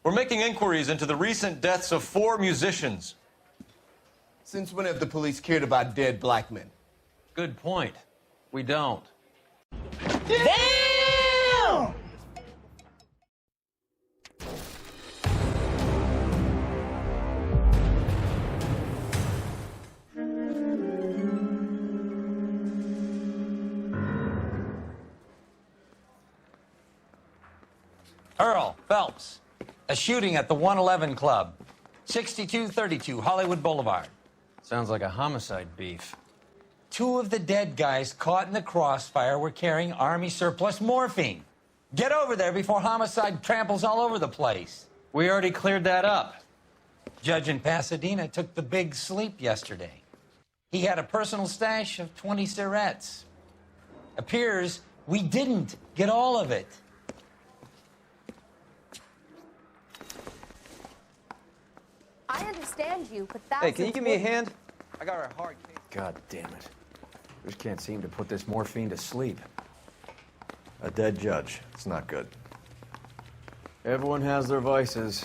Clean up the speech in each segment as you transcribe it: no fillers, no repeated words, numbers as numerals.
We're making inquiries into the recent deaths of 4 musicians. Since when have the police cared about dead black men? Good point. We don't. Damn! Earl Phelps, a shooting at the 111 Club, 6232 Hollywood Boulevard. Sounds like a homicide beef. 2 of the dead guys caught in the crossfire were carrying Army surplus morphine. Get over there before homicide tramples all over the place. We already cleared that up. Judge in Pasadena took the big sleep yesterday. He had a personal stash of 20 cigarettes. Appears we didn't get all of it. I understand you, but that's... Hey, can you give me a hand? I got a hard case. God damn it. Just can't seem to put this morphine to sleep. A dead judge. It's not good. Everyone has their vices.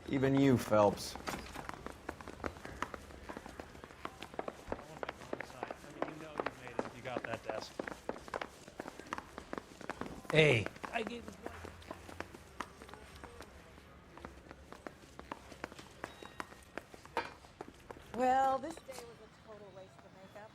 Even you, Phelps. You got that desk. Hey, I gave his wife. Well, this day was a total waste of makeup.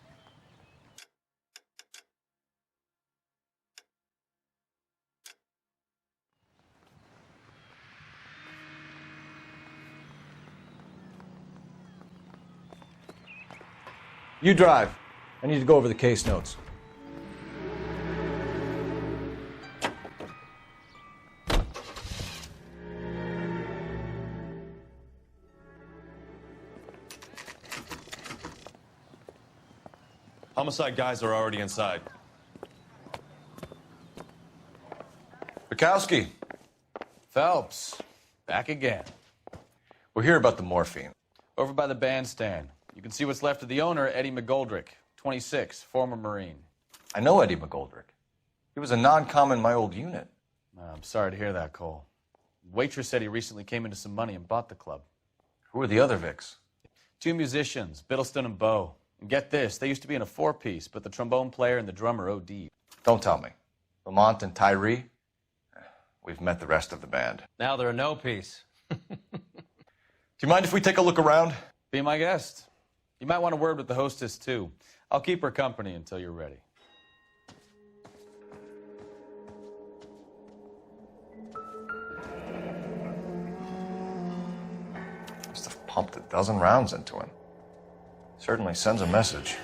You drive. I need to go over the case notes. Homicide guys are already inside. Bukowski, Phelps, back again. we're here about the morphine. Over by the bandstand. You can see what's left of the owner, Eddie McGoldrick, 26, former Marine. I know Eddie McGoldrick. He was a non-com in my old unit. I'm sorry to hear that, Cole. Waitress said he recently came into some money and bought the club. Who are the other Vics? 2 musicians, Biddleston and Bowe. And get this, they used to be in a 4-piece, but the trombone player and the drummer OD'd. Don't tell me. Lamont and Tyree? We've met the rest of the band. Now they're a no-piece. Do you mind if we take a look around? Be my guest. You might want a word with the hostess, too. I'll keep her company until you're ready. Must have pumped a dozen rounds into him. Certainly sends a message.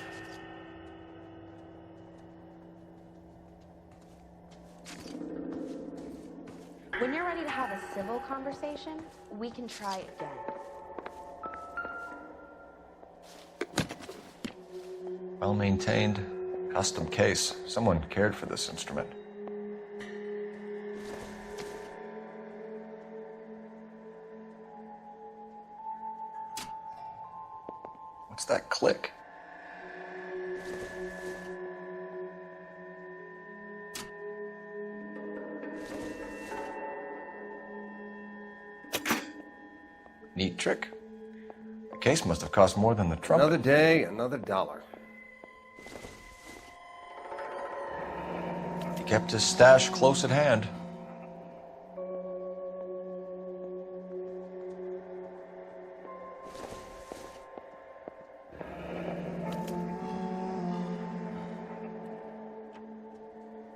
When you're ready to have a civil conversation, we can try again. Well-maintained, custom case. Someone cared for this instrument. What's that click? Neat trick. The case must have cost more than the trumpet. Another day, another dollar. He kept his stash close at hand.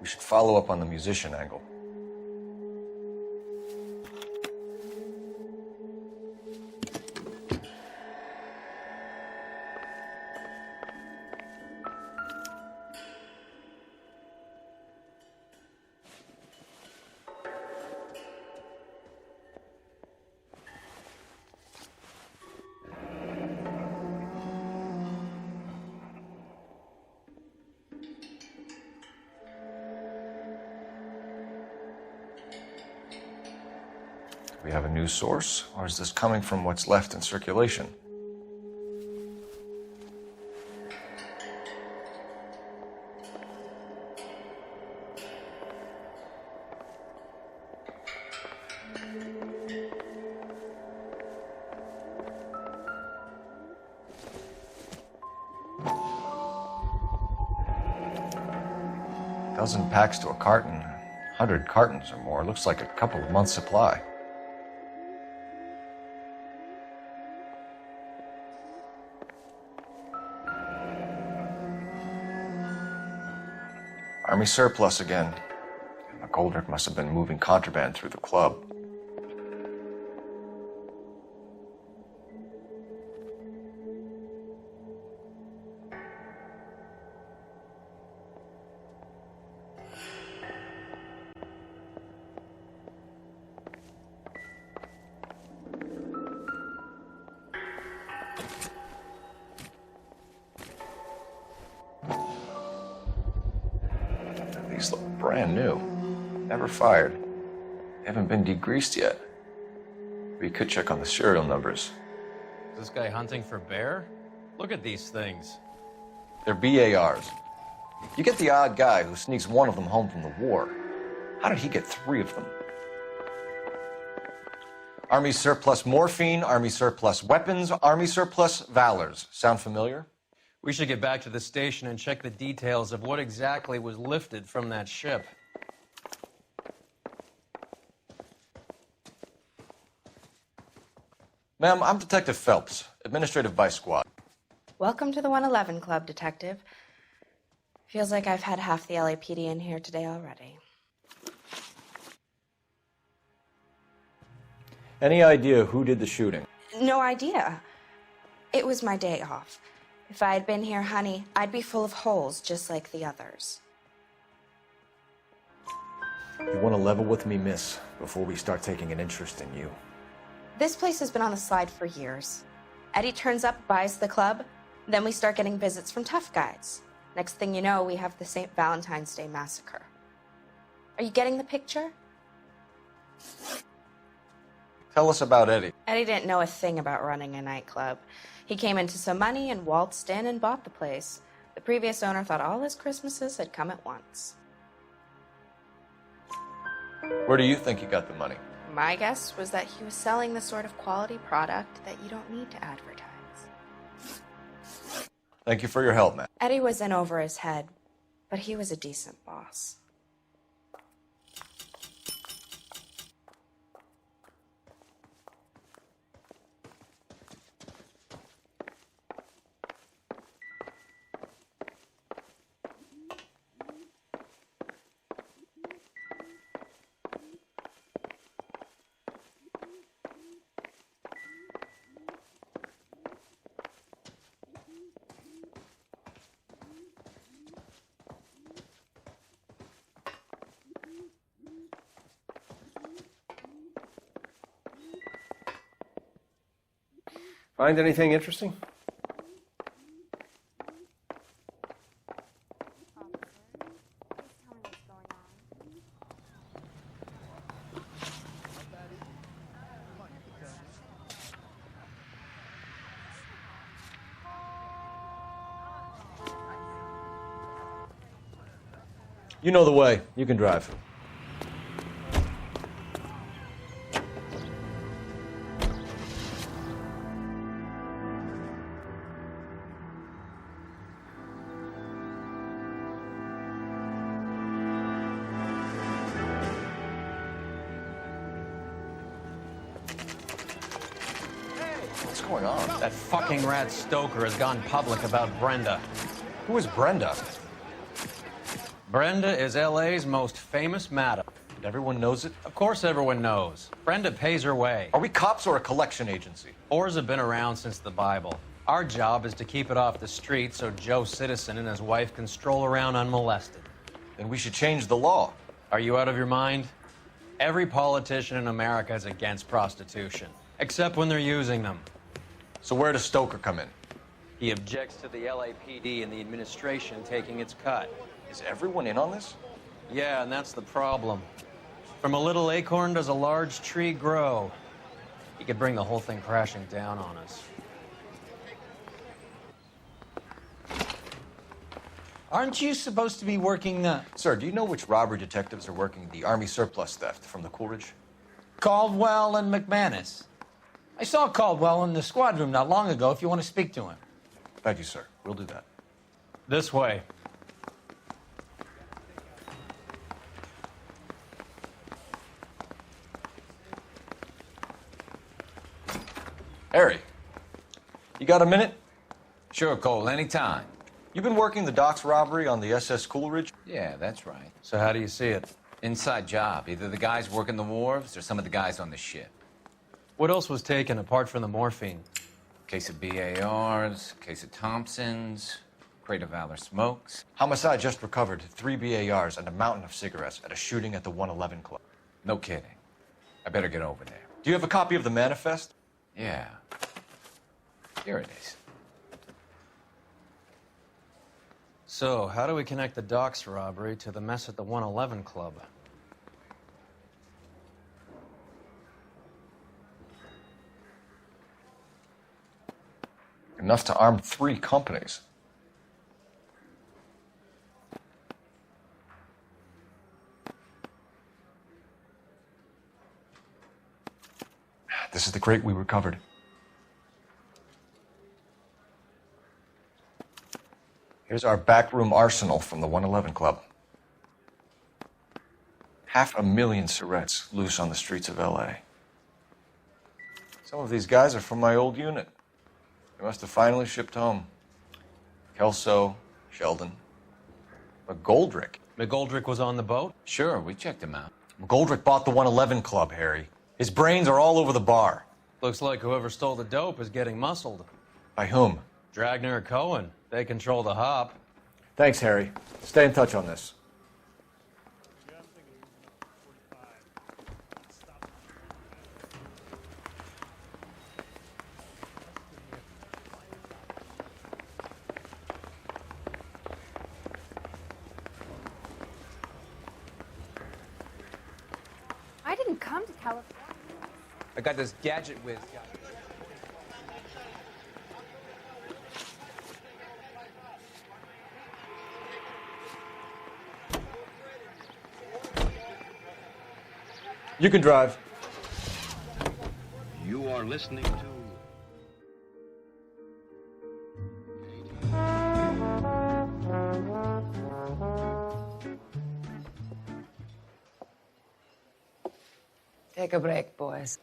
We should follow up on the musician angle. We have a new source, or is this coming from what's left in circulation? dozen packs to a carton, 100 cartons or more. Looks like a couple of months' supply. Army surplus again. McGoldrick must have been moving contraband through the club. These look brand new. Never fired. They haven't been degreased yet. We could check on the serial numbers. Is this guy hunting for bear? Look at these things. They're BARs. You get the odd guy who sneaks one of them home from the war. How did he get 3 of them? Army surplus morphine, Army surplus weapons, Army surplus valors. Sound familiar? We should get back to the station and check the details of what exactly was lifted from that ship. Ma'am, I'm Detective Phelps, Administrative Vice Squad. Welcome to the 111 Club, Detective. Feels like I've had half the LAPD in here today already. Any idea who did the shooting? No idea. It was my day off. If I had been here, honey, I'd be full of holes just like the others. You want to level with me, miss, before we start taking an interest in you? This place has been on the slide for years. Eddie turns up, buys the club, then we start getting visits from tough guys. Next thing you know, we have the St. Valentine's Day massacre. Are you getting the picture? Tell us about Eddie. Eddie didn't know a thing about running a nightclub. He came into some money and waltzed in and bought the place. The previous owner thought all his Christmases had come at once. Where do you think he got the money? My guess was that he was selling the sort of quality product that you don't need to advertise. Thank you for your help, man. Eddie was in over his head, but he was a decent boss. Find anything interesting? You know the way. You can drive. What's going on? That fucking rat Stoker has gone public about Brenda. Who is Brenda? Brenda is LA's most famous madam. And everyone knows it? Of course everyone knows. Brenda pays her way. Are we cops or a collection agency? Whores have been around since the Bible. Our job is to keep it off the street so Joe Citizen and his wife can stroll around unmolested. Then we should change the law. Are you out of your mind? Every politician in America is against prostitution, except when they're using them. So where does Stoker come in? He objects to the LAPD and the administration taking its cut. Is everyone in on this? Yeah, and that's the problem. From a little acorn does a large tree grow. He could bring the whole thing crashing down on us. Aren't you supposed to be working the... Sir, do you know which robbery detectives are working the Army surplus theft from the Coolidge? Caldwell and McManus? I saw Caldwell in the squad room not long ago if you want to speak to him. Thank you, sir. We'll do that. This way. Harry, you got a minute? Sure, Cole, anytime. You've been working the docks robbery on the SS Coleridge? Yeah, that's right. So how do you see it? Inside job. Either the guys working the wharves or some of the guys on the ship. What else was taken apart from the morphine? Case of BARs, case of Thompsons, crate of Valor smokes. Homicide just recovered 3 BARs and a mountain of cigarettes at a shooting at the 111 Club. No kidding. I better get over there. Do you have a copy of the manifest? Yeah. Here it is. So, how do we connect the docks robbery to the mess at the 111 Club? Enough to arm 3 companies. This is the crate we recovered. Here's our backroom arsenal from the 111 Club. 500,000 cigarettes loose on the streets of L.A. Some of these guys are from my old unit. They must have finally shipped home. Kelso, Sheldon, McGoldrick. McGoldrick was on the boat? Sure, we checked him out. McGoldrick bought the 111 Club, Harry. His brains are all over the bar. Looks like whoever stole the dope is getting muscled. By whom? Dragner or Cohen. They control the hop. Thanks, Harry. Stay in touch on this. I didn't come to California. I got this gadget whiz. You can drive. You are listening to... Take a break, boys.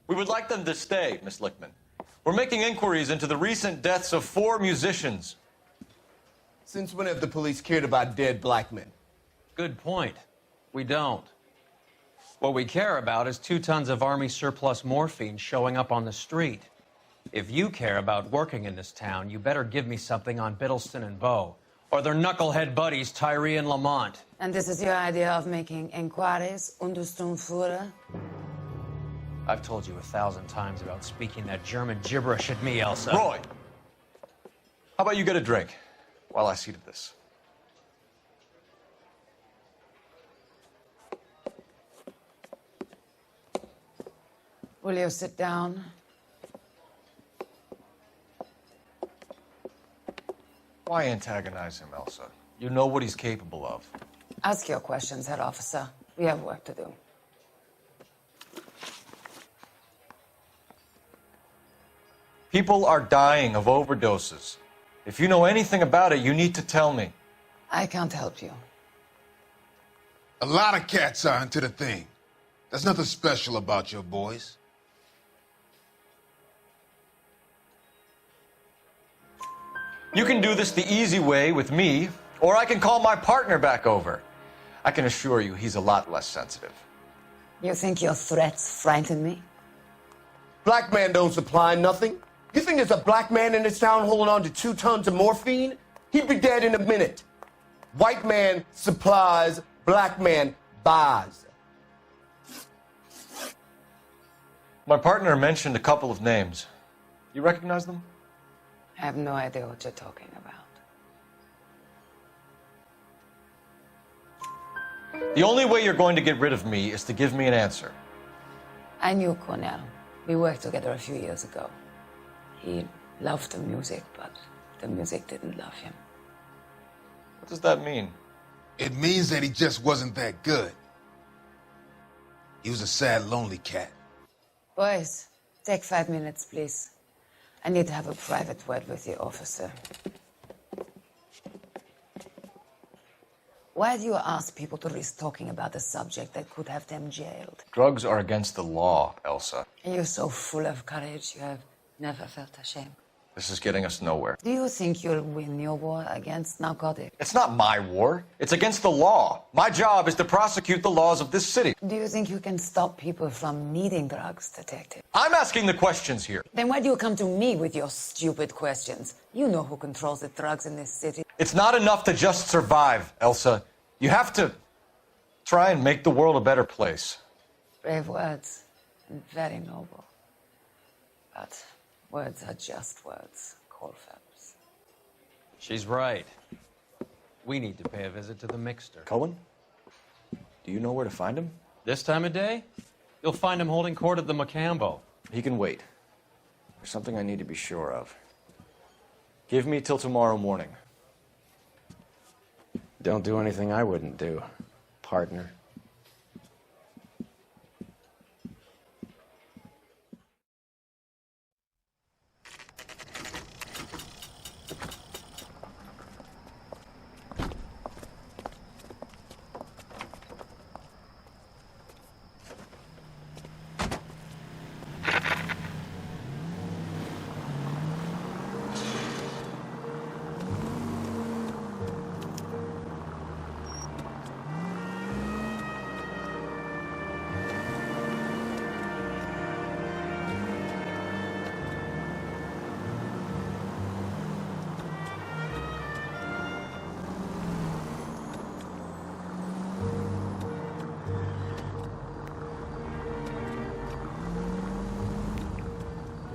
We would like them to stay, Miss Lickman. We're making inquiries into the recent deaths of 4 musicians. Since when have the police cared about dead black men? Good point. We don't. What we care about is 2 tons of Army surplus morphine showing up on the street. If you care about working in this town, you better give me something on Biddleston and Bow, or their knucklehead buddies Tyree and Lamont. And this is your idea of making inquiries, Untersturmführer? I've told you 1,000 times about speaking that German gibberish at me, Elsa. Roy, how about you get a drink while I see to this? Will you sit down? Why antagonize him, Elsa? You know what he's capable of. Ask your questions, head officer. We have work to do. People are dying of overdoses. If you know anything about it, you need to tell me. I can't help you. A lot of cats are into the thing. There's nothing special about your boys. You can do this the easy way with me, or I can call my partner back over. I can assure you he's a lot less sensitive. You think your threats frighten me? Black man don't supply nothing. You think there's a black man in this town holding on to 2 tons of morphine? He'd be dead in a minute. White man supplies, black man buys. My partner mentioned a couple of names. You recognize them? I have no idea what you're talking about. The only way you're going to get rid of me is to give me an answer. I knew Cornell. We worked together a few years ago. He loved the music, but the music didn't love him. What does that mean? It means that he just wasn't that good. He was a sad, lonely cat. Boys, take 5 minutes, please. I need to have a private word with the officer. Why do you ask people to risk talking about a subject that could have them jailed? Drugs are against the law, Elsa. And you're so full of courage, you have Never felt ashamed. This is getting us nowhere. Do you think you'll win your war against narcotics? It's not my war. It's against the law. My job is to prosecute the laws of this city. Do you think you can stop people from needing drugs, detective? I'm asking the questions here. Then why do you come to me with your stupid questions? You know who controls the drugs in this city. It's not enough to just survive, Elsa. You have to try and make the world a better place. Brave words and very noble. But words are just words, Cole Phelps. She's right. We need to pay a visit to the Mixter. Cohen? Do you know where to find him? This time of day, you'll find him holding court at the Macambo. He can wait. There's something I need to be sure of. Give me till tomorrow morning. Don't do anything I wouldn't do, partner.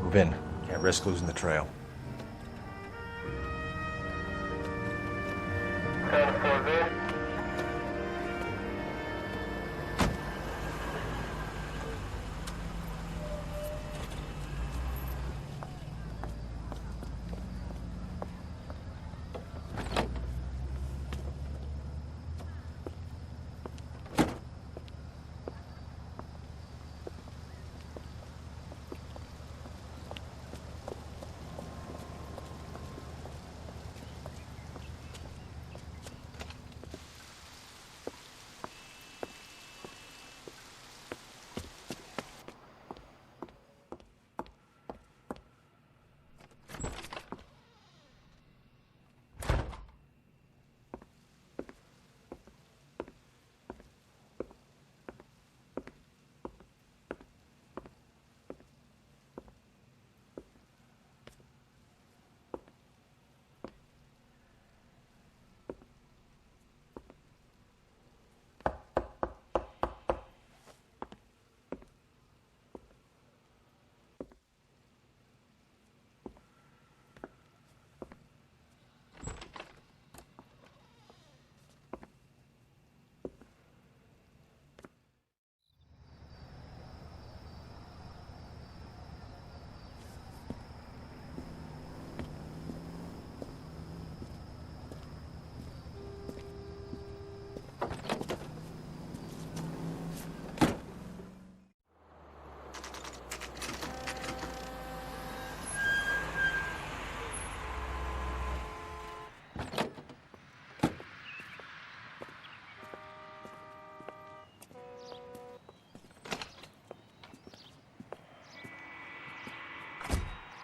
Move in. Can't risk losing the trail.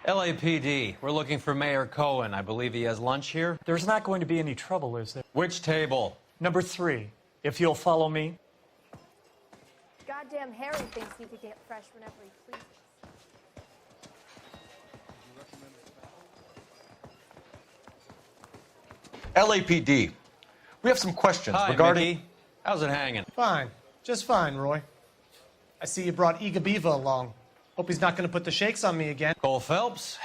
LAPD, we're looking for Mayor Cohen. I believe he has lunch here. There's not going to be any trouble, is there? Which table? Number 3, if you'll follow me. Goddamn Harry thinks he could get fresh whenever he pleases. LAPD. We have some questions Hi, regarding... Mickey. How's it hanging? Fine. Just fine, Roy. I see you brought Iga Beaver along. Hope he's not going to put the shakes on me again. Cole Phelps,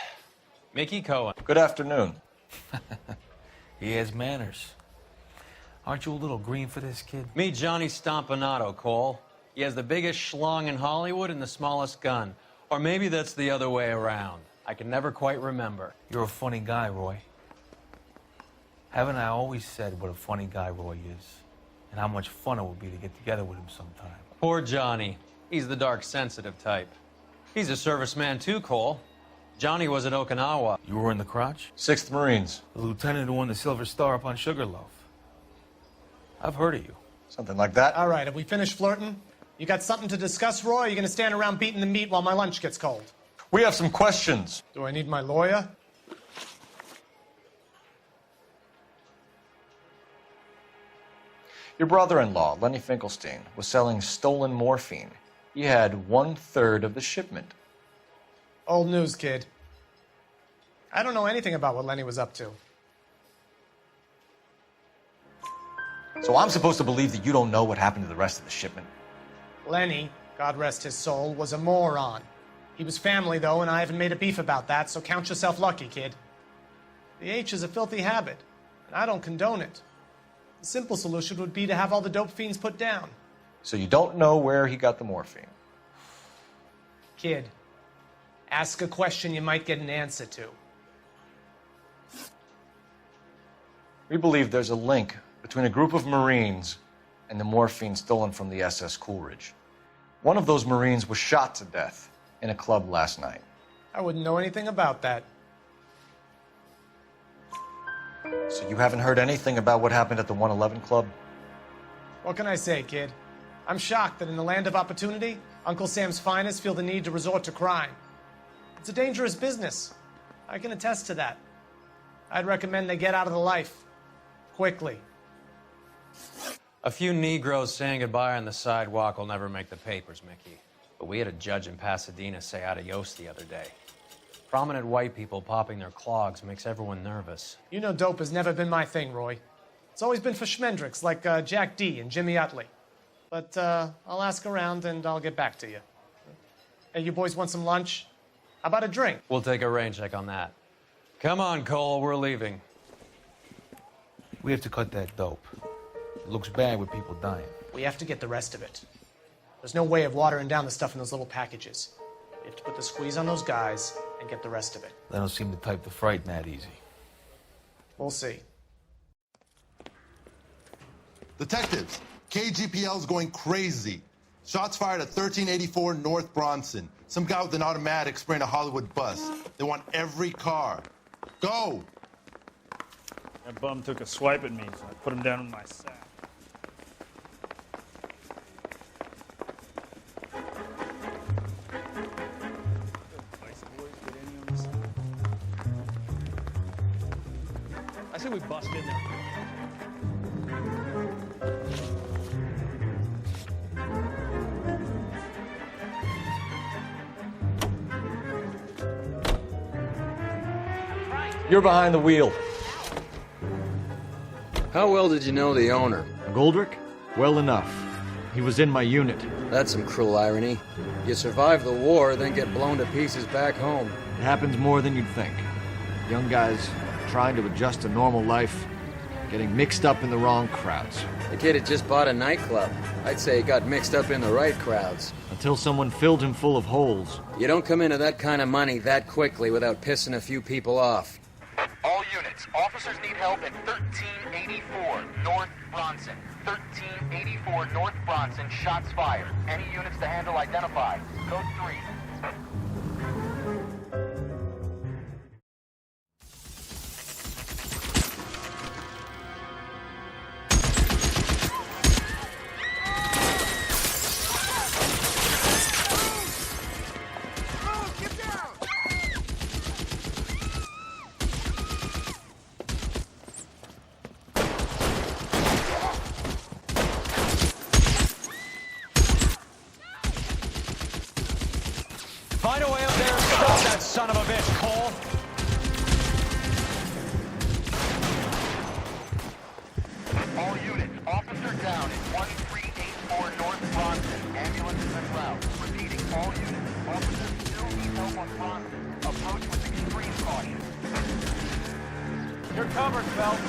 Mickey Cohen. Good afternoon. He has manners. Aren't you a little green for this kid? Meet Johnny Stompanato, Cole. He has the biggest schlong in Hollywood and the smallest gun. Or maybe that's the other way around. I can never quite remember. You're a funny guy, Roy. Haven't I always said what a funny guy Roy is? And how much fun it would be to get together with him sometime. Poor Johnny. He's the dark, sensitive type. He's a serviceman too, Cole. Johnny was at Okinawa. You were in the crotch? 6th Marines. The lieutenant who won the Silver Star up on Sugarloaf. I've heard of you. Something like that. All right, have we finished flirting? You got something to discuss, Roy, or are you going to stand around beating the meat while my lunch gets cold? We have some questions. Do I need my lawyer? Your brother-in-law, Lenny Finkelstein, was selling stolen morphine. He had 1/3 of the shipment. Old news, kid. I don't know anything about what Lenny was up to. So I'm supposed to believe that you don't know what happened to the rest of the shipment? Lenny, God rest his soul, was a moron. He was family, though, and I haven't made a beef about that, so count yourself lucky, kid. The H is a filthy habit, and I don't condone it. The simple solution would be to have all the dope fiends put down. So you don't know where he got the morphine? Kid, ask a question you might get an answer to. We believe there's a link between a group of Marines and the morphine stolen from the SS Coolidge. One of those Marines was shot to death in a club last night. I wouldn't know anything about that. So you haven't heard anything about what happened at the 111 Club? What can I say, kid? I'm shocked that in the land of opportunity, Uncle Sam's finest feel the need to resort to crime. It's a dangerous business. I can attest to that. I'd recommend they get out of the life. Quickly. A few Negroes saying goodbye on the sidewalk will never make the papers, Mickey. But we had a judge in Pasadena say adios the other day. Prominent white people popping their clogs makes everyone nervous. You know dope has never been my thing, Roy. It's always been for schmendricks like Jack D. and Jimmy Utley. But I'll ask around and I'll get back to you. Hey, you boys want some lunch? How about a drink? We'll take a rain check on that. Come on, Cole, we're leaving. We have to cut that dope. It looks bad with people dying. We have to get the rest of it. There's no way of watering down the stuff in those little packages. You have to put the squeeze on those guys and get the rest of it. They don't seem the type to frighten that easy. We'll see. Detectives, KGPL's going crazy. Shots fired at 1384 North Bronson. Some guy with an automatic spraying a Hollywood bus. They want every car. Go! That bum took a swipe at me, so I put him down in my sack. I say we bust in there. You're behind the wheel. How well did you know the owner? Goldrick? Well enough. He was in my unit. That's some cruel irony. You survive the war, then get blown to pieces back home. It happens more than you'd think. Young guys trying to adjust to normal life, getting mixed up in the wrong crowds. The kid had just bought a nightclub. I'd say he got mixed up in the right crowds. Until someone filled him full of holes. You don't come into that kind of money that quickly without pissing a few people off. All units, officers need help at 1384 North Bronson. 1384 North Bronson, shots fired. Any units to handle identified. Code 3. Find a way up there and stop that son of a bitch, Cole. All units, officer down at 1384 North Bronson. Ambulance is en route. Repeating, all units, officers still need help on Bronson. Approach with extreme caution. You're covered, Phelps.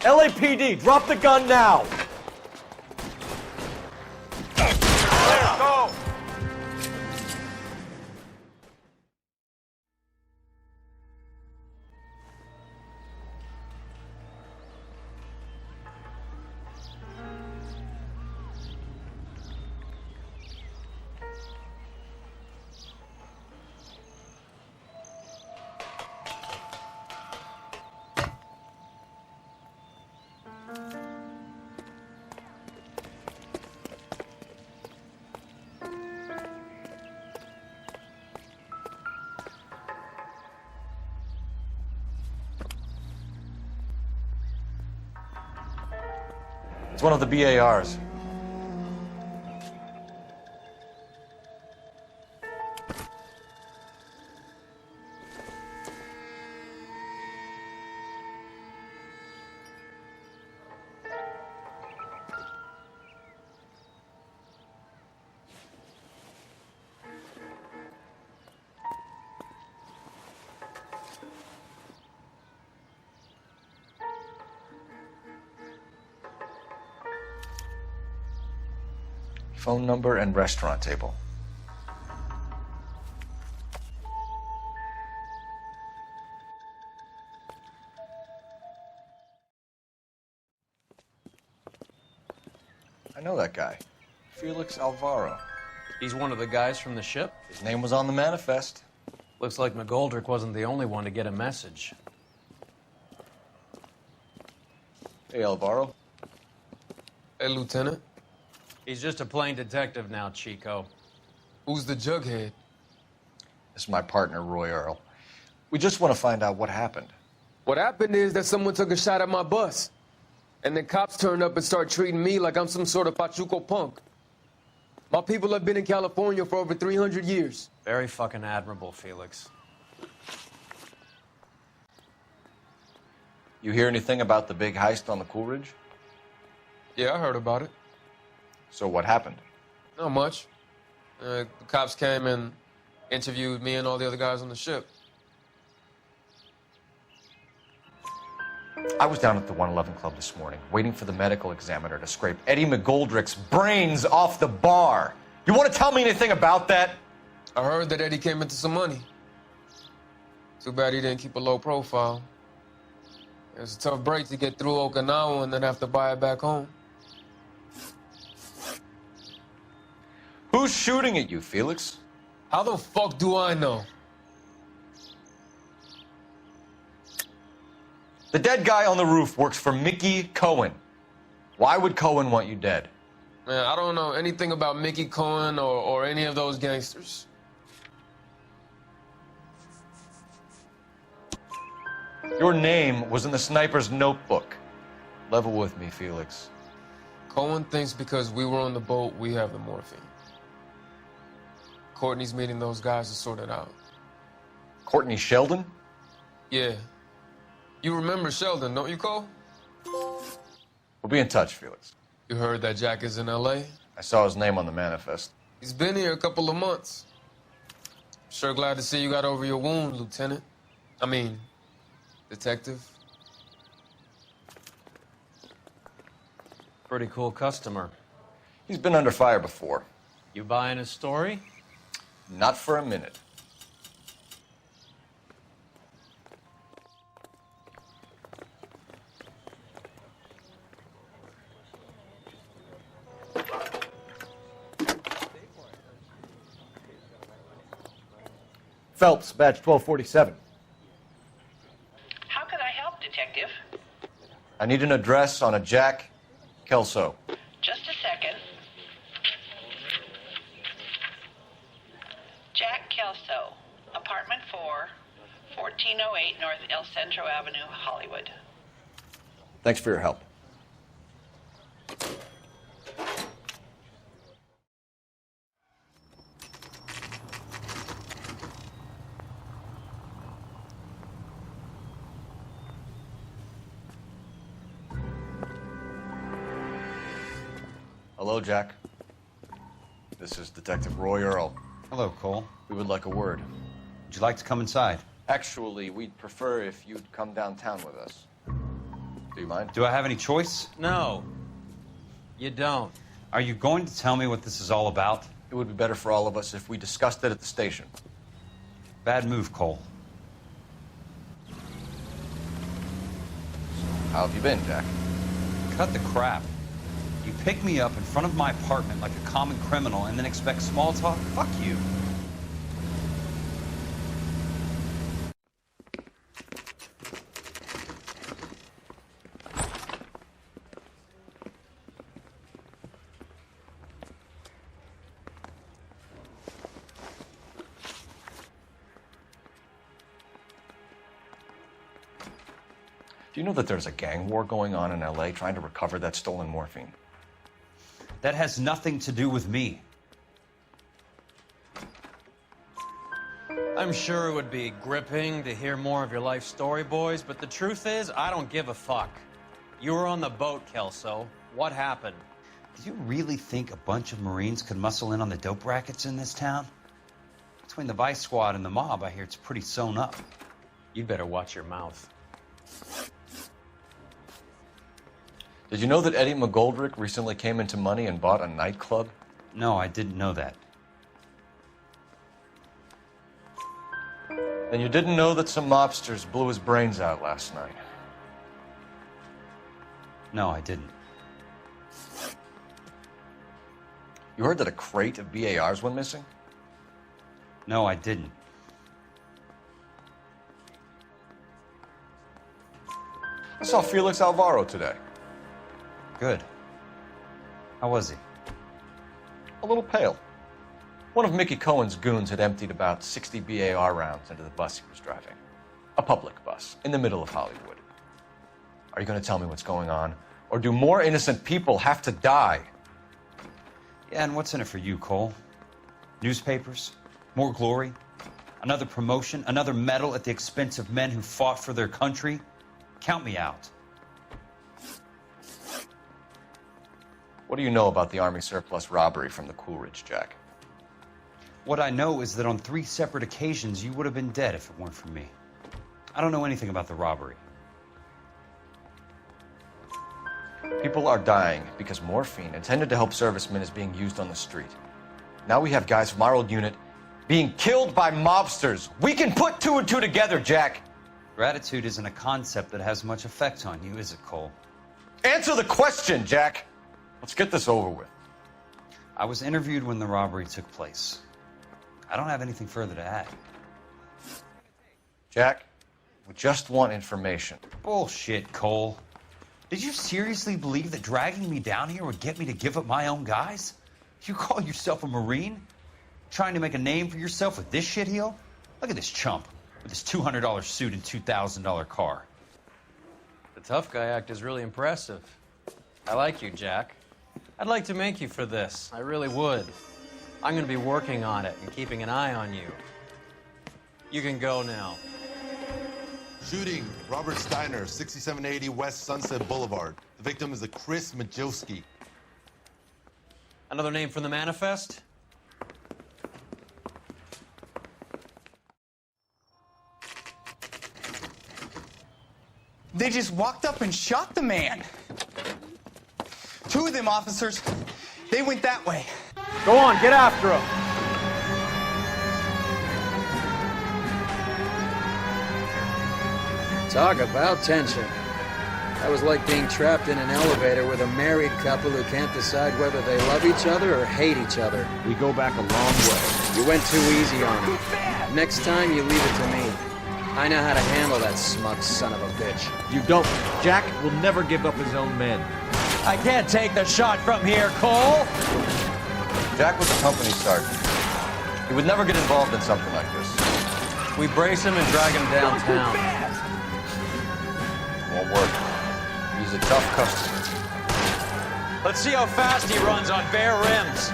LAPD, drop the gun now! Go! It's one of the BARs. Phone number and restaurant table. I know that guy. Felix Alvaro. He's one of the guys from the ship? His name was on the manifest. Looks like McGoldrick wasn't the only one to get a message. Hey, Alvaro. Hey, Lieutenant. He's just a plain detective now, Chico. Who's the jughead? This is my partner, Roy Earl. We just want to find out what happened. What happened is that someone took a shot at my bus. And then cops turned up and started treating me like I'm some sort of Pachuco punk. My people have been in California for over 300 years. Very fucking admirable, Felix. You hear anything about the big heist on the Coolidge? Yeah, I heard about it. So what happened? Not much. The cops came and interviewed me and all the other guys on the ship. I was down at the 111 Club this morning, waiting for the medical examiner to scrape Eddie McGoldrick's brains off the bar. You want to tell me anything about that? I heard that Eddie came into some money. Too bad he didn't keep a low profile. It was a tough break to get through Okinawa and then have to buy it back home. Who's shooting at you, Felix? How the fuck do I know? The dead guy on the roof works for Mickey Cohen. Why would Cohen want you dead? Man, I don't know anything about Mickey Cohen or any of those gangsters. Your name was in the sniper's notebook. Level with me, Felix. Cohen thinks because we were on the boat, we have the morphine. Courtney's meeting those guys to sort it out. Courtney Sheldon? Yeah. You remember Sheldon, don't you, Cole? We'll be in touch, Felix. You heard that Jack is in L.A.? I saw his name on the manifest. He's been here a couple of months. Sure glad to see you got over your wound, Lieutenant. I mean, Detective. Pretty cool customer. He's been under fire before. You buying his story? Not for a minute. Phelps, badge 1247. How can I help, Detective? I need an address on a Jack Kelso. Just a second. Jack Kelso, apartment 4, 1408 North El Centro Avenue, Hollywood. Thanks for your help. Hello, Jack. This is Detective Roy Earl. Hello, Cole. We would like a word. Would you like to come inside? Actually, we'd prefer if you'd come downtown with us. Do you mind? Do I have any choice? No. You don't. Are you going to tell me what this is all about? It would be better for all of us if we discussed it at the station. Bad move, Cole. How have you been, Jack? Cut the crap. You pick me up in front of my apartment like a common criminal and then expect small talk? Fuck you. Do you know that there's a gang war going on in LA trying to recover that stolen morphine? That has nothing to do with me. I'm sure it would be gripping to hear more of your life story, boys, but the truth is, I don't give a fuck. You were on the boat, Kelso. What happened? Do you really think a bunch of Marines could muscle in on the dope rackets in this town? Between the Vice Squad and the mob, I hear it's pretty sewn up. You'd better watch your mouth. Did you know that Eddie McGoldrick recently came into money and bought a nightclub? No, I didn't know that. Then you didn't know that some mobsters blew his brains out last night? No, I didn't. You heard that a crate of BARs went missing? No, I didn't. I saw Felix Alvaro today. Good. How was he? A little pale. One of Mickey Cohen's goons had emptied about 60 BAR rounds into the bus he was driving. A public bus, in the middle of Hollywood. Are you going to tell me what's going on? Or do more innocent people have to die? Yeah, and what's in it for you, Cole? Newspapers? More glory? Another promotion? Another medal at the expense of men who fought for their country? Count me out. What do you know about the Army surplus robbery from the Coolidge, Jack? What I know is that on 3 separate occasions, you would have been dead if it weren't for me. I don't know anything about the robbery. People are dying because morphine intended to help servicemen is being used on the street. Now we have guys from our old unit being killed by mobsters. We can put 2 and 2 together, Jack. Gratitude isn't a concept that has much effect on you, is it, Cole? Answer the question, Jack. Let's get this over with. I was interviewed when the robbery took place. I don't have anything further to add. Jack, we just want information. Bullshit, Cole. Did you seriously believe that dragging me down here would get me to give up my own guys? You call yourself a Marine? Trying to make a name for yourself with this shitheel? Look at this chump with his $200 suit and $2,000 car. The tough guy act is really impressive. I like you, Jack. I'd like to make you for this. I really would. I'm going to be working on it and keeping an eye on you. You can go now. Shooting, Robert Steiner, 6780 West Sunset Boulevard. The victim is a Chris Majowski. Another name from the manifest? They just walked up and shot the man. 2 of them officers, they went that way. Go on, get after him. Talk about tension. That was like being trapped in an elevator with a married couple who can't decide whether they love each other or hate each other. We go back a long way. You went too easy on him. Next time, you leave it to me. I know how to handle that smug son of a bitch. You don't. Jack will never give up his own men. I can't take the shot from here, Cole. Jack was a company sergeant. He would never get involved in something like this. We brace him and drag him downtown. Won't work. He's a tough customer. Let's see how fast he runs on bare rims.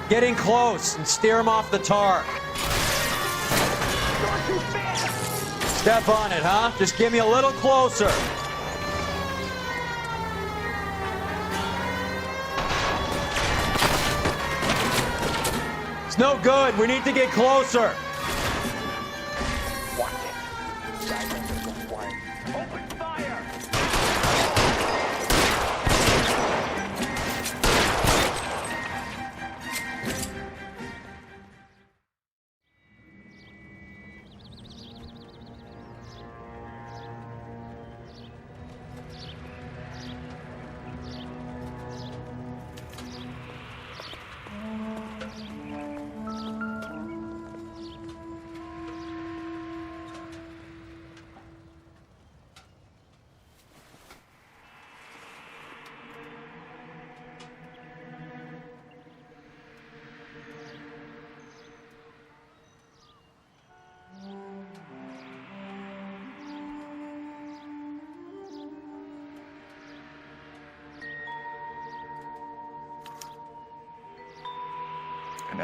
Get in close and steer him off the tar. Step on it, huh? Just give me a little closer. It's no good. We need to get closer.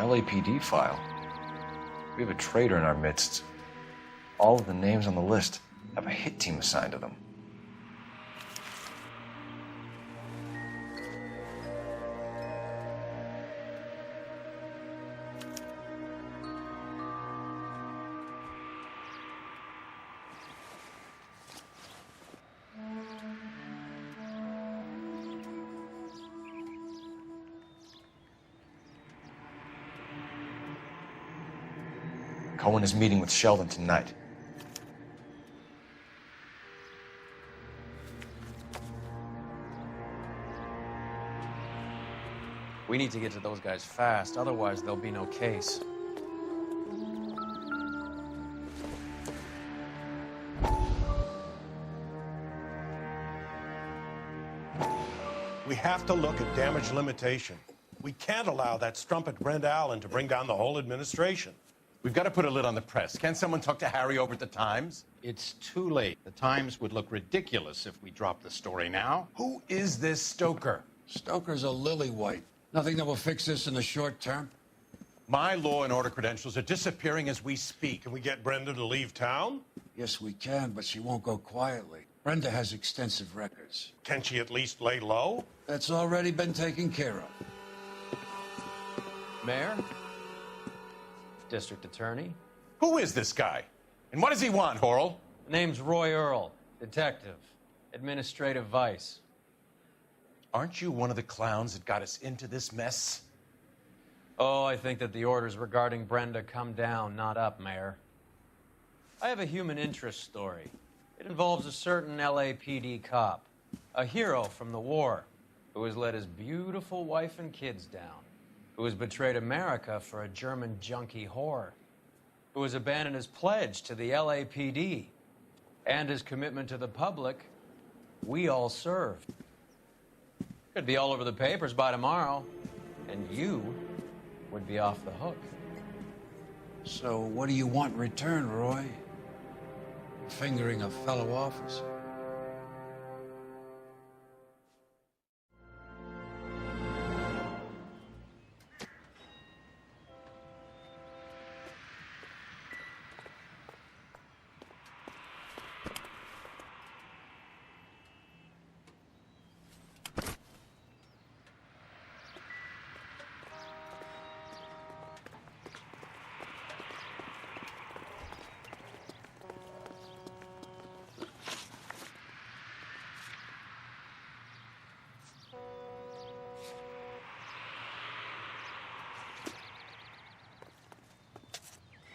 LAPD file. We have a traitor in our midst. All of the names on the list have a hit team assigned to them. Cohen is meeting with Sheldon tonight. We need to get to those guys fast, otherwise there'll be no case. We have to look at damage limitation. We can't allow that strumpet Brent Allen to bring down the whole administration. We've got to put a lid on the press. Can't someone talk to Harry over at the Times? It's too late. The Times would look ridiculous if we dropped the story now. Who is this Stoker? Stoker's a lily-white. Nothing that will fix this in the short term. My law and order credentials are disappearing as we speak. Can we get Brenda to leave town? Yes, we can, but she won't go quietly. Brenda has extensive records. Can she at least lay low? That's already been taken care of. Mayor? District Attorney? Who is this guy? And what does he want, Horrell? The name's Roy Earl, detective, administrative vice. Aren't you one of the clowns that got us into this mess? Oh, I think that the orders regarding Brenda come down, not up, Mayor. I have a human interest story. It involves a certain LAPD cop, a hero from the war, who has let his beautiful wife and kids down, who has betrayed America for a German junkie whore, who has abandoned his pledge to the LAPD and his commitment to the public we all served. Could be all over the papers by tomorrow, and you would be off the hook. So what do you want in return, Roy? Fingering a fellow officer.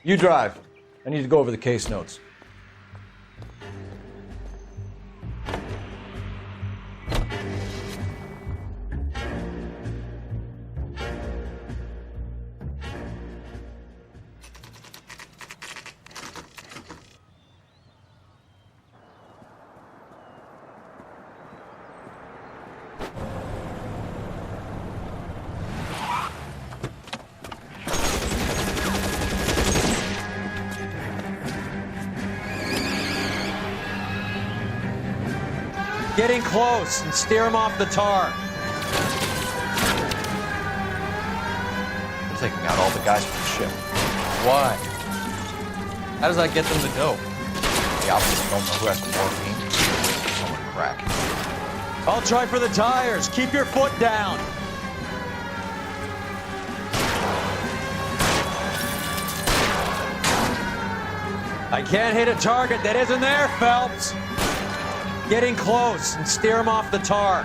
You drive. I need to go over the case notes. Getting close and steer him off the tar. We're taking out all the guys from the ship. Why? How does that get them the dope? The officers don't know who has the morphine. Someone crack. I'll try for the tires. Keep your foot down. I can't hit a target that isn't there, Phelps. Getting close and steer him off the tar.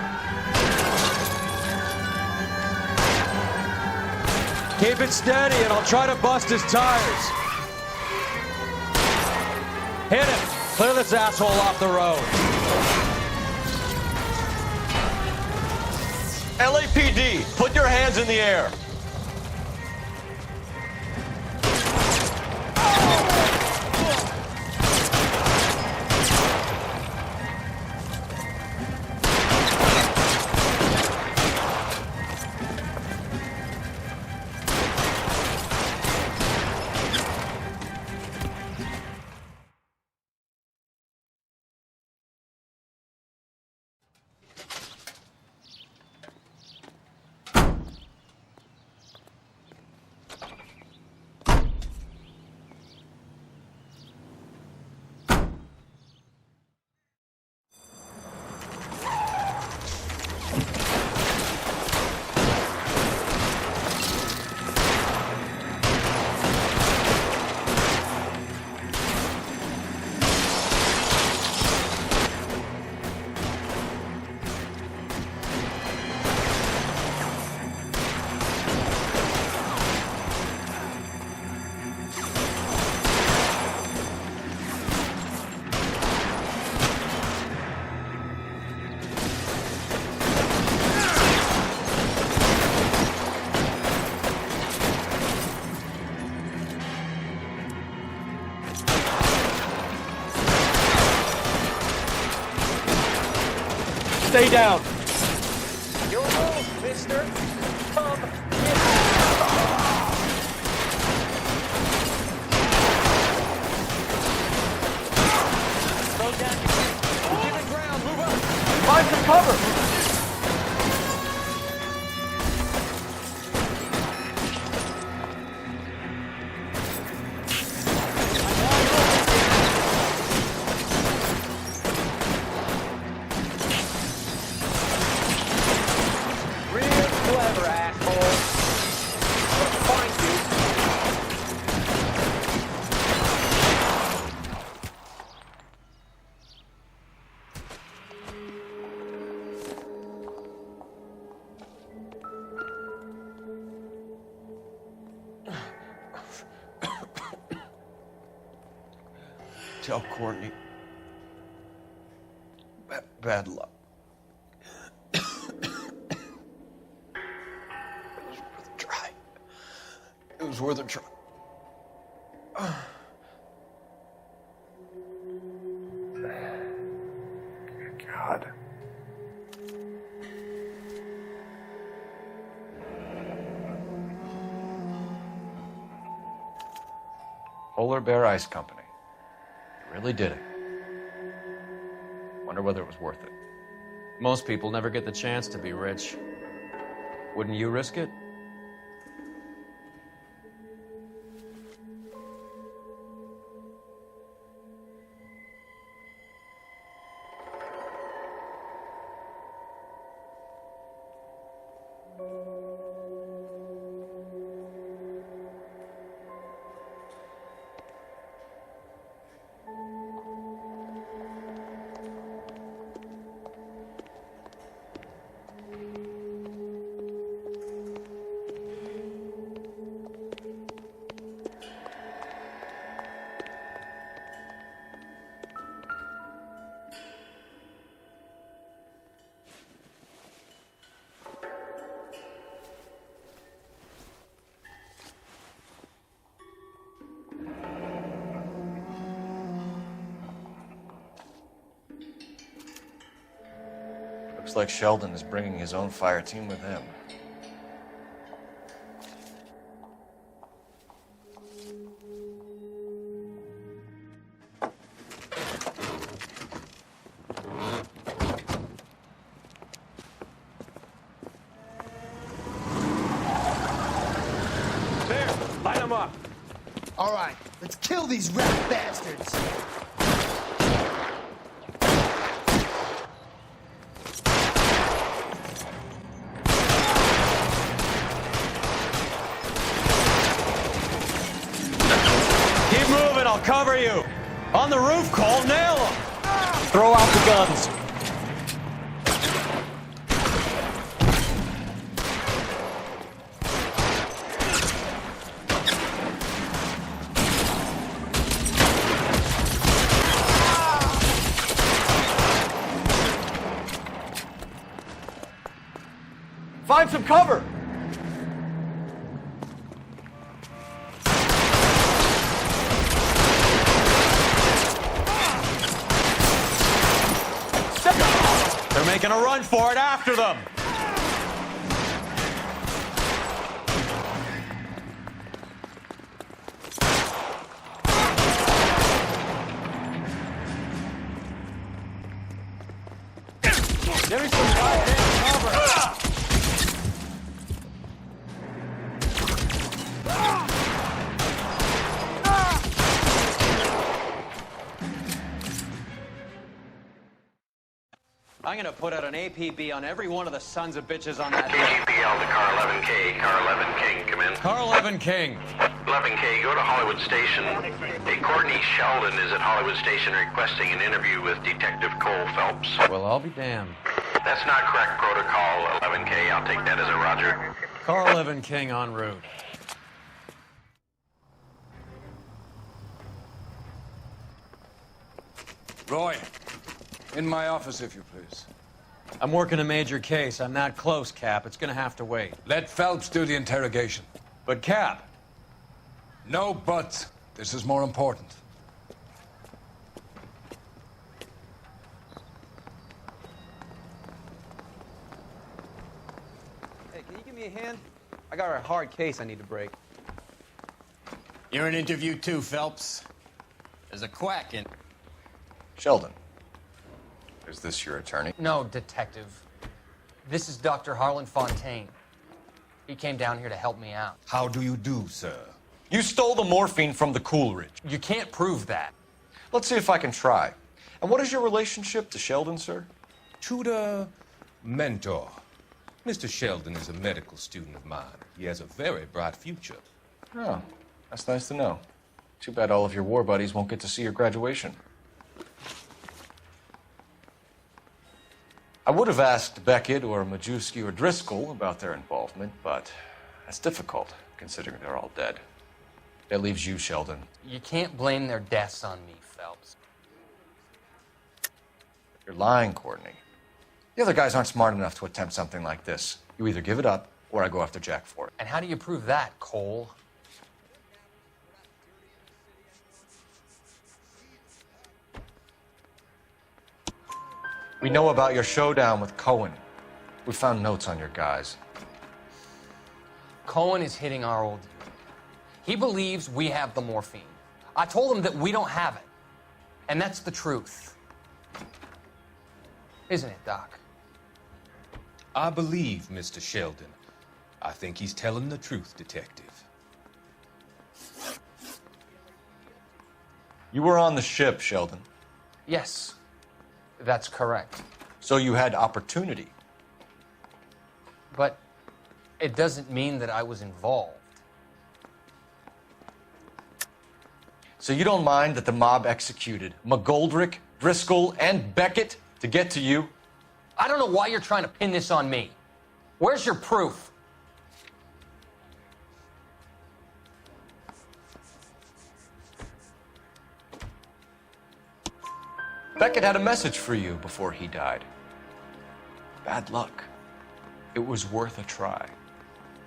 Keep it steady and I'll try to bust his tires. Hit him. Clear this asshole off the road. LAPD, put your hands in the air. Stay down. Your move, mister. Come slow down. You're giving ground. Move up. Find some cover. Tell Courtney. Bad luck. It was worth a try. It was worth a try. God. Polar Bear Ice Company. You really did it. Wonder whether it was worth it. Most people never get the chance to be rich. Wouldn't you risk it? Looks like Sheldon is bringing his own fire team with him. There, light them up. All right, let's kill these rat bastards. Keep moving, I'll cover you. On the roof, Cole, nail him. Throw out the guns. Find some cover. They're making a run for it after them. Give me some goddamn cover. I'm gonna put out an APB on every one of the sons of bitches on that. KGPL to Car 11K. Car 11 King, come in. Car 11 King. 11K, go to Hollywood Station. Hey, Courtney Sheldon is at Hollywood Station requesting an interview with Detective Cole Phelps. Well, I'll be damned. That's not correct protocol, 11K. I'll take that as a roger. Car 11 King en route. Roy, in my office, if you please. I'm working a major case. I'm not close, Cap. It's gonna have to wait. Let Phelps do the interrogation. But, Cap. No buts. This is more important. a hand? I got a hard case I need to break. You're in interview too, Phelps. There's a quack in. Sheldon, is this your attorney? No, Detective. This is Dr. Harlan Fontaine. He came down here to help me out. How do you do, sir? You stole the morphine from the Coolidge. You can't prove that. Let's see if I can try. And what is your relationship to Sheldon, sir? Tutor, mentor. Mr. Sheldon is a medical student of mine. He has a very bright future. Oh, that's nice to know. Too bad all of your war buddies won't get to see your graduation. I would have asked Beckett or Majewski or Driscoll about their involvement, but that's difficult, considering they're all dead. That leaves you, Sheldon. You can't blame their deaths on me, Phelps. You're lying, Courtney. The other guys aren't smart enough to attempt something like this. You either give it up, or I go after Jack for it. And how do you prove that, Cole? We know about your showdown with Cohen. We found notes on your guys. Cohen is hitting our old dude. He believes we have the morphine. I told him that we don't have it. And that's the truth. Isn't it, Doc? I believe Mr. Sheldon. I think he's telling the truth, Detective. You were on the ship, Sheldon. Yes, that's correct. So you had opportunity. But it doesn't mean that I was involved. So you don't mind that the mob executed McGoldrick, Driscoll, and Beckett to get to you? I don't know why you're trying to pin this on me. Where's your proof? Beckett had a message for you before he died. Bad luck. It was worth a try.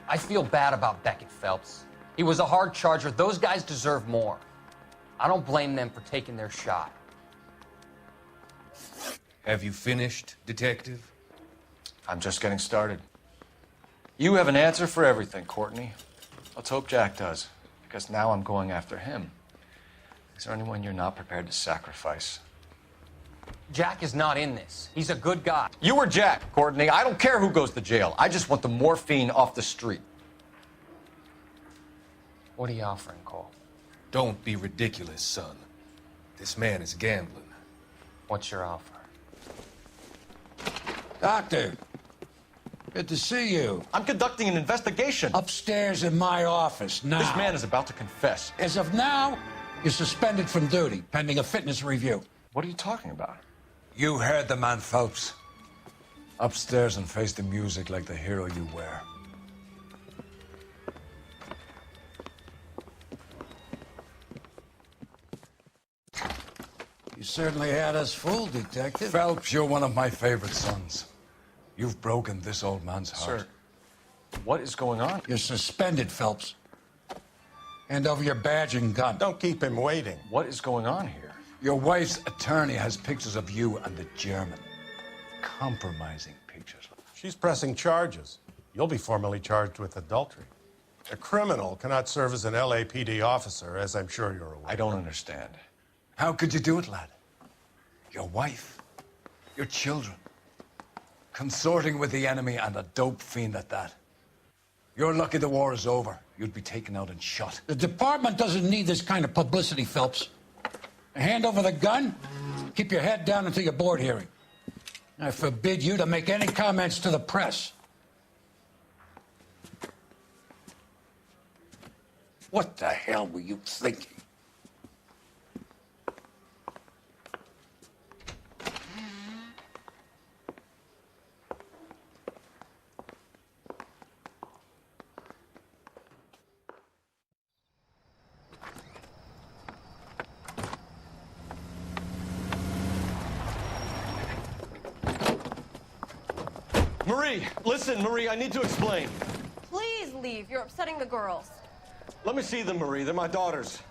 I feel bad about Beckett, Phelps. He was a hard charger. Those guys deserve more. I don't blame them for taking their shot. Have you finished, Detective? I'm just getting started. You have an answer for everything, Courtney. Let's hope Jack does, because now I'm going after him. Is there anyone you're not prepared to sacrifice? Jack is not in this. He's a good guy. You or Jack, Courtney. I don't care who goes to jail. I just want the morphine off the street. What are you offering, Cole? Don't be ridiculous, son. This man is gambling. What's your offer? Doctor, good to see you. I'm conducting an investigation. Upstairs in my office, now. This man is about to confess. As of now, you're suspended from duty, pending a fitness review. What are you talking about? You heard the man, Phelps. Upstairs and face the music like the hero you were. You certainly had us fooled, Detective. Phelps, you're one of my favorite sons. You've broken this old man's heart. Sir, what is going on? You're suspended, Phelps. Hand over your badge and gun. Don't keep him waiting. What is going on here? Your wife's attorney has pictures of you and the German. Compromising pictures. She's pressing charges. You'll be formally charged with adultery. A criminal cannot serve as an LAPD officer, as I'm sure you're aware. I don't understand. How could you do it, lad? Your wife, your children, consorting with the enemy and a dope fiend at that. You're lucky the war is over. You'd be taken out and shot. The department doesn't need this kind of publicity, Phelps. Hand over the gun, keep your head down until your board hearing. I forbid you to make any comments to the press. What the hell were you thinking? Marie, listen, Marie, I need to explain. Please leave. You're upsetting the girls. Let me see them, Marie. They're my daughters.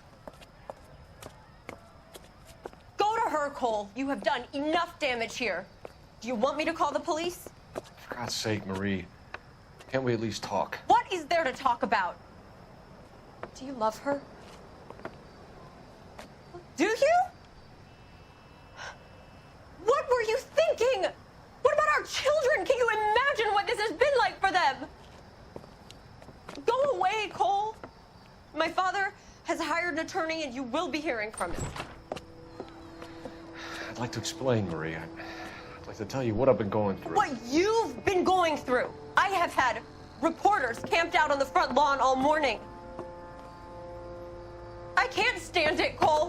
Go to her, Cole. You have done enough damage here. Do you want me to call the police? For God's sake, Marie. Can't we at least talk? What is there to talk about? Do you love her? Do you? What were you thinking? What about our children? Can you imagine what this has been like for them? Go away, Cole. My father has hired an attorney, and you will be hearing from him. I'd like to explain, Marie. I'd like to tell you what I've been going through. What you've been going through. I have had reporters camped out on the front lawn all morning. I can't stand it, Cole.